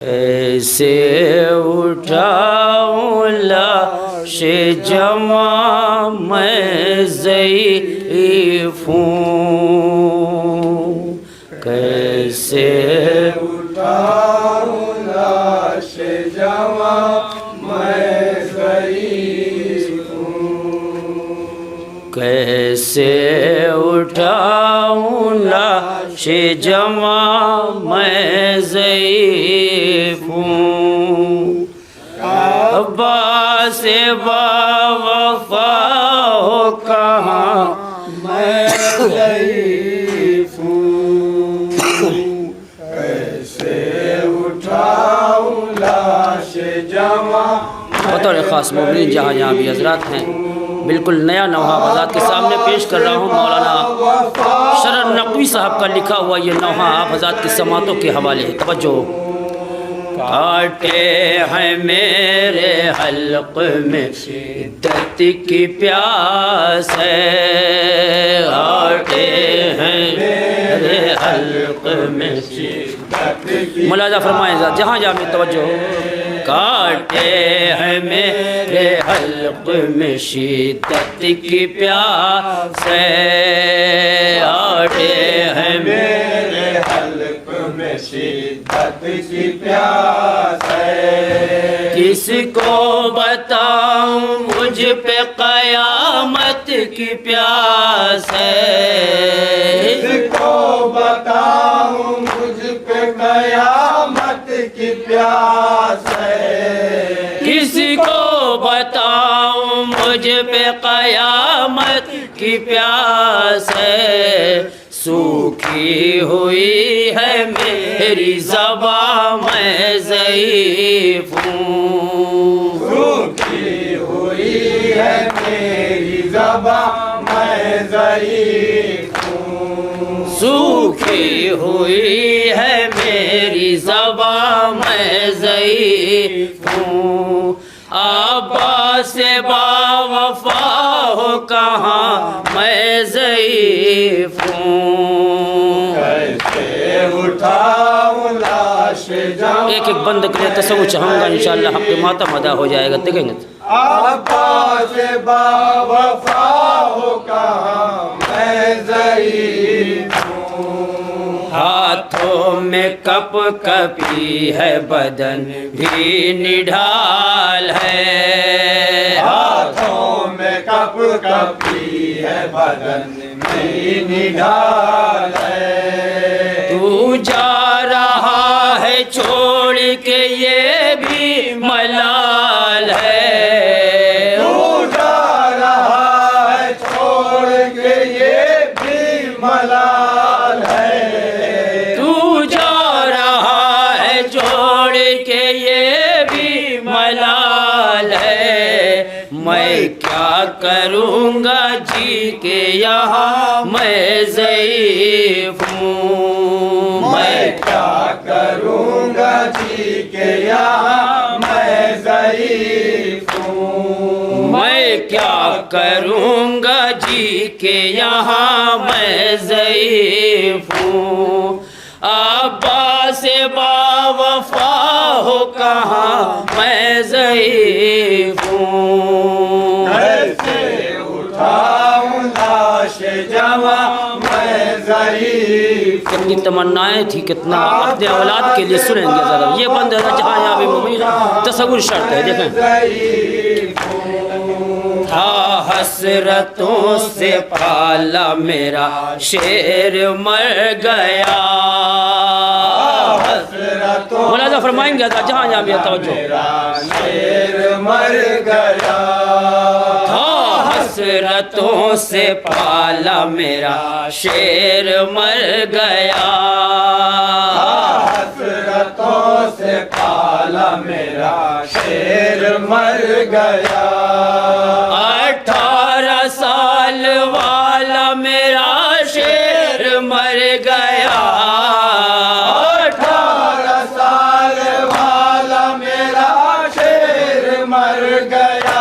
ऐसे उठाऊं लाश जमा मैं ज़ईफ़ हूँ, कैसे उठाऊं लाश जमा मैं ज़ईफ़ हूँ, कैसे उठाऊं लाश जमा मैं ज़ईफ़ हूँ। अब्बास बावफ़ा हो कहाँ मैं ज़ईफ़ हूँ, कैसे उठाऊं लाश जमा। बतौर ख़ास मोमिनीन जहाँ जहाँ भी हज़रात हैं, बिल्कुल नया नौहा आज़ाद के सामने पेश कर रहा हूँ। मौलाना शरर नकवी साहब का लिखा हुआ ये नौहा आप हज़रात की समातों के हवाले है। तवज्जो। काटे हैं मेरे हल्क़ में शिद्दत की प्यास है, काटे हैं मेरे हल्क़ में शिद्दत की। मुलाज़ा फरमाएं जहाँ जहाँ में तवज्जो। काटे हैं मेरे हल्क़ में शिद्दत की प्यास है, काटे हैं मेरे हल्क़ में शिद्दत की प्यास है। किसको बताऊं मुझ पे क़यामत की प्यास है, किसको बताऊं मुझ पे क़यामत की प्यास है। किसको बताऊं मुझ पे क़यामत की प्यास है। सूखी हुई है मेरी ज़बां मैं ज़ईफ़ हूँ, सूखी हुई है मेरी ज़बां मैं ज़ईफ़ हूँ, सूखी हुई है मेरी ज़बां मैं ज़ईफ़ हूँ। अब्बास बावफ़ा हो कहाँ मैं ज़ईफ़ हूँ, कैसे उठाऊं लाश जमा। एक एक बंद के लिए तसव्वुर चाहूँगा, इंशाअल्लाह आपके मातम अदा हो जाएगा। देखेंगे अब्बास बावफ़ा हो कहाँ मैं ज़ईफ़ हूँ, हाथों में कप कपी है बदन भी निढाल है, हाथों में कप कपी है बदन में निढाल है। तू जा रहा है छोड़ के ये भी मलाल है, तू जा रहा है छोड़ के ये भी मलाल है। तू जा रहा है छोड़ के ये भी मलाल है। मैं क्या करूँगा जी के यहाँ मैं ज़ईफ़ हूँ, मैं क्या करूँगा जी के यहाँ मैं ज़ईफ़ हूँ, मैं क्या करूँगा जी के यहाँ मैं ज़ईफ़ हूँ। अब्बास बावफ़ा हो कहाँ मैं ज़ईफ़ हूँ, कैसे उठाऊं लाश जमा मैं ज़ईफ़। कितनी तमन्नाएं थी, कितना अपने औलाद के लिए सुनेंगे ज़रा। ये बंद है जहाँ यहाँ भी मुमीन तसव्वुर शर्त है। देखें था हसरतों से पाला मेरा शेर मर गया, हसरतों मुलाज़ा फरमाएंगे जहाँ यहाँ भी तवज्जो। मेरा शेर मर गया, था हसरतों से पाला मेरा शेर मर गया, हसरतों से पाला मेरा शेर मर गया। 18 साल वाला मेरा शेर मर गया, 18 साल वाला मेरा शेर मर गया,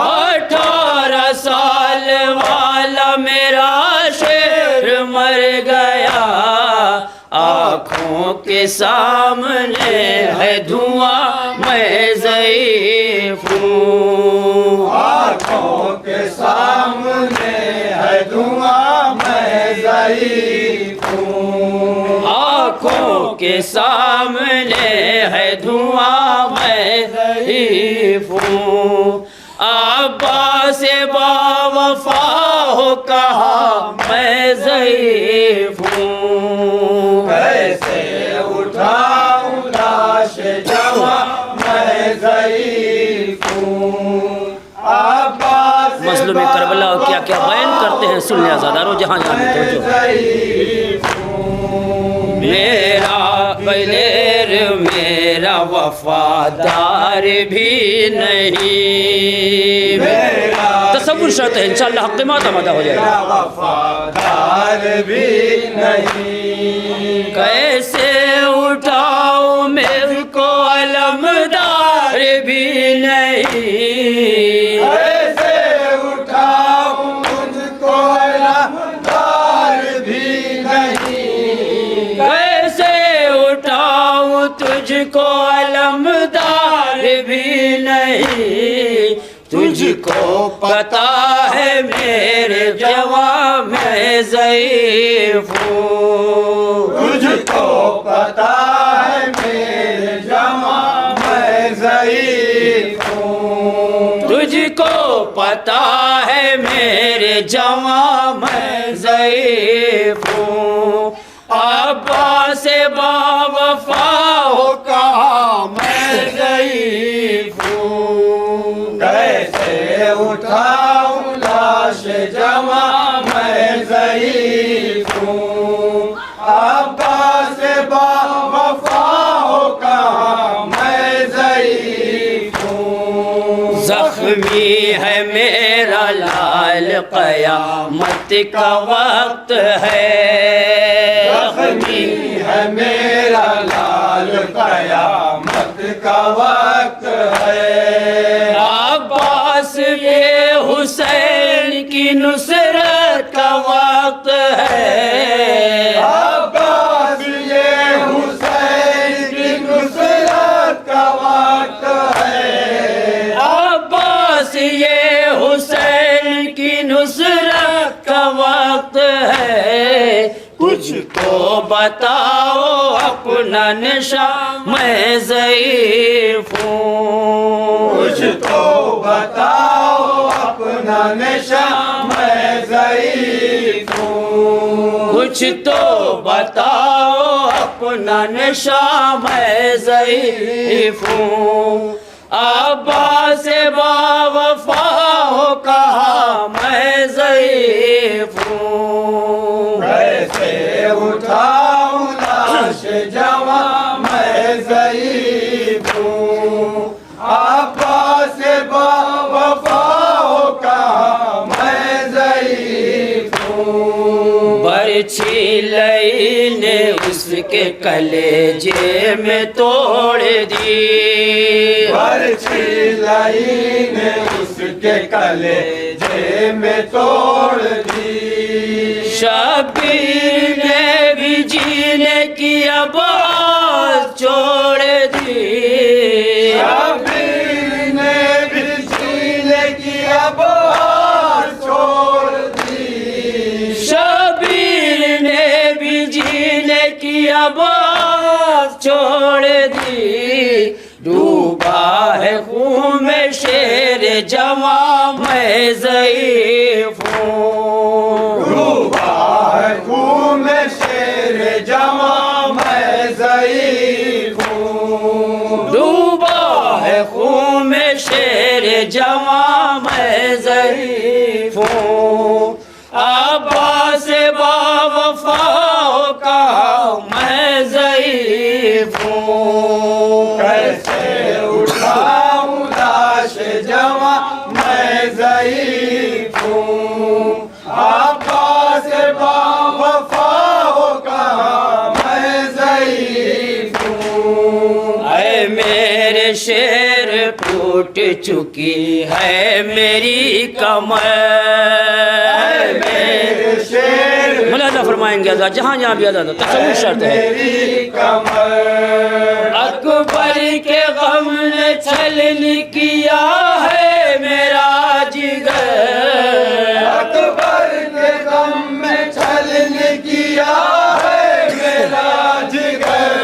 18 साल वाला मेरा शेर मर गया। आँखों के के सामने है धुआं मैं ज़ईफ़ हूँ। आँखों के सामने है धुआं मैं ज़ईफ़ हूँ। आँखों के सामने है धुआं मैं ज़ईफ़ हूँ। अब्बास बावफा हो कहा मैं ज़ईफ़ हूँ। कैसे उठाऊं लाश जवां मैं ज़ईफ़ हूँ। अब्बास मज़लूम करबला क्या क्या बयान करते हैं, सुन लिया ज़ादारो जहाँ जहाँ में तो ज़ईफ़ हूँ। मेरा गैर मेरा वफादार भी नहीं। तसव्वुर शर्त है, इंशाअल्लाह हक़ माता मदा हो जाएगा। वफादार भी नहीं। कैसे उठाऊं मेरे को अलमदार भी नहीं। कैसे उठाऊं मुझको अलमदार भी नहीं। कैसे उठाऊं तुझको अलमदार भी नहीं। तुझको पता है मेरे जवां मैं ज़ईफ़ हूँ। तुझको पता है मेरे जवां मैं ज़ईफ़ हूँ। तुझको पता है मेरे जवां मैं ज़ईफ़ हूँ। अब्बास बावफा हो कहा मैं ज़ईफ़ हूँ। कैसे उठाऊं लाश जवां मैं ज़ईफ़ हूँ। अब्बास बावफा हो कहा मैं ज़ईफ़ हूँ। ज़ख्मी है मेरा लाल क़यामत का वक्त है। ज़ख्मी है मेरा लाल क़यामत का वक्त है। अब्बास ये हुसैन की नुसरत का वक्त है। अब्बास ये हुसैन की नुसरत का वक्त है। अब्बास ये हुसैन की नुसरत का वक्त है। तुझको बताओ अपना निशा मैं ज़ईफ़ हूँ। तुझको बताओ अपना निशा मैं ज़ईफ़ हूँ। कुछ तो बताओ अपना निशा मैं ज़ईफ़ हूँ। अब्बास बावफा हो कहा मैं ज़ईफ़ हूँ। कैसे उठाऊं लाश जवां मैं ज़ईफ़ हूँ। अब्बास बावफा हो कहा मैं ज़ईफ़ हूँ। बरछी लई ने उसके कलेजे में तोड़ दी। बरछी लई ने उसके कलेजे में तोड़ दी। शबीर ने भी जीने की अब आस छोड़ दी। शबीर ने भी जीने की अब आस छोड़ दी। शबीर ने भी जीने की अब आस छोड़ दी। डूबा है खून में शेर जवां मैं ज़ईफ़ हूँ। डूबा है खून में शेर जवां मैं ज़ईफ़ हूँ। डूबा है खून में शेर जवां मैं ज़ईफ़ हूँ। अब्बास बावफा हो कहा मैं ज़ईफ़ हूँ। कैसे उठाऊं लाश जवां मैं ज़ईफ़ हूँ। अब्बास बावफा हो कहा मैं ज़ईफ़ हूँ। ऐ मेरे शेर टूट चुकी है मेरी कमर। मेरे शेर मुलाज़ा फरमाएं। फरमाएंगे आज़ाद, जहाँ जहाँ भी आज़ाद हो, तसव्वुर शर्त है। मेरी कमर अकबर के गम ने छलनी किया है मेरा जिगर, अकबर के गम में छलनी किया है मेरा जिगर,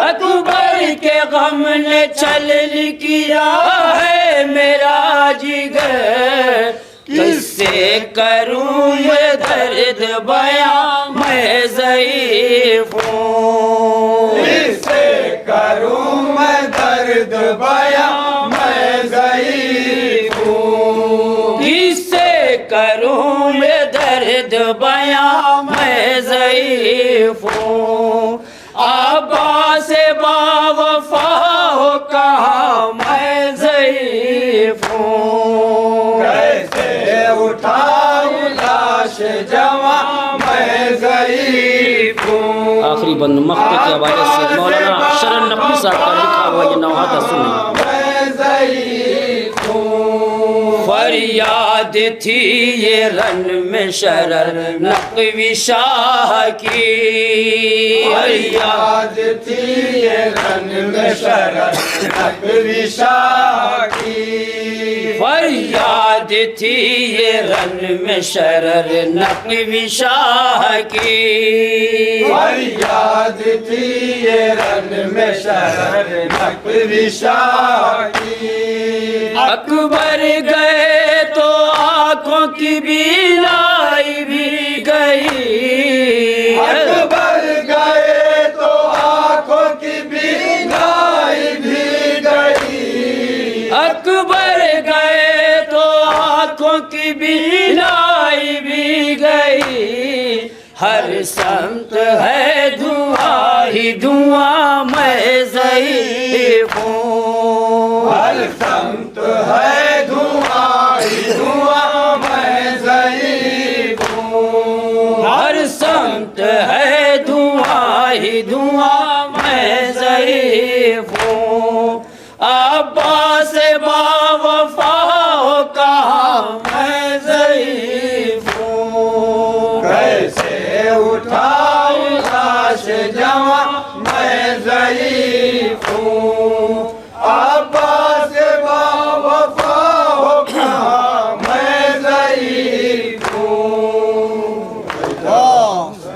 अकबर के गम ने छलनी किया है मेरा जिगर। किससे करूं ये दर्द बयां मैं ज़ईफ़ हूँ, किससे करूं मैं दर्द बयां मैं ज़ईफ़ हूँ, किससे करूं मैं दर्द बयां मैं ज़ईफ़ हूँ। अब्बास बावफा हो कहाँ मैं ज़ईफ़ हूँ, कैसे उठाऊं लाश जवां मैं ज़ईफ़ हूँ। आखिरी बंद मक्ते के हवाले से मौलाना शरण नकवी साहब का लिखा हुआ ये नौहा सुने। मैं ज़ईफ़ हूँ, फरियाद थी ये रन में शरर नकवी शाह की, फरियाद थी ये रन में शरर नकवी शाह की, फरियाद थी ये रन में शरर नकवी शाह की। फरियाद थी ये रन में शरर नकवी शाह की। अकबर गए तो आँखों की बीनाई भी गई, अकबर गए तो आँखों की बीनाई भी गई, अकबर गए तो आँखों की बीनाई भी गई। हर समत है धुआं ही धुआं मैं ज़ईफ़ हूँ, हर समत है धुआं ही धुआं मैं ज़ईफ़ हूँ, हर समत है धुआं ही धुआं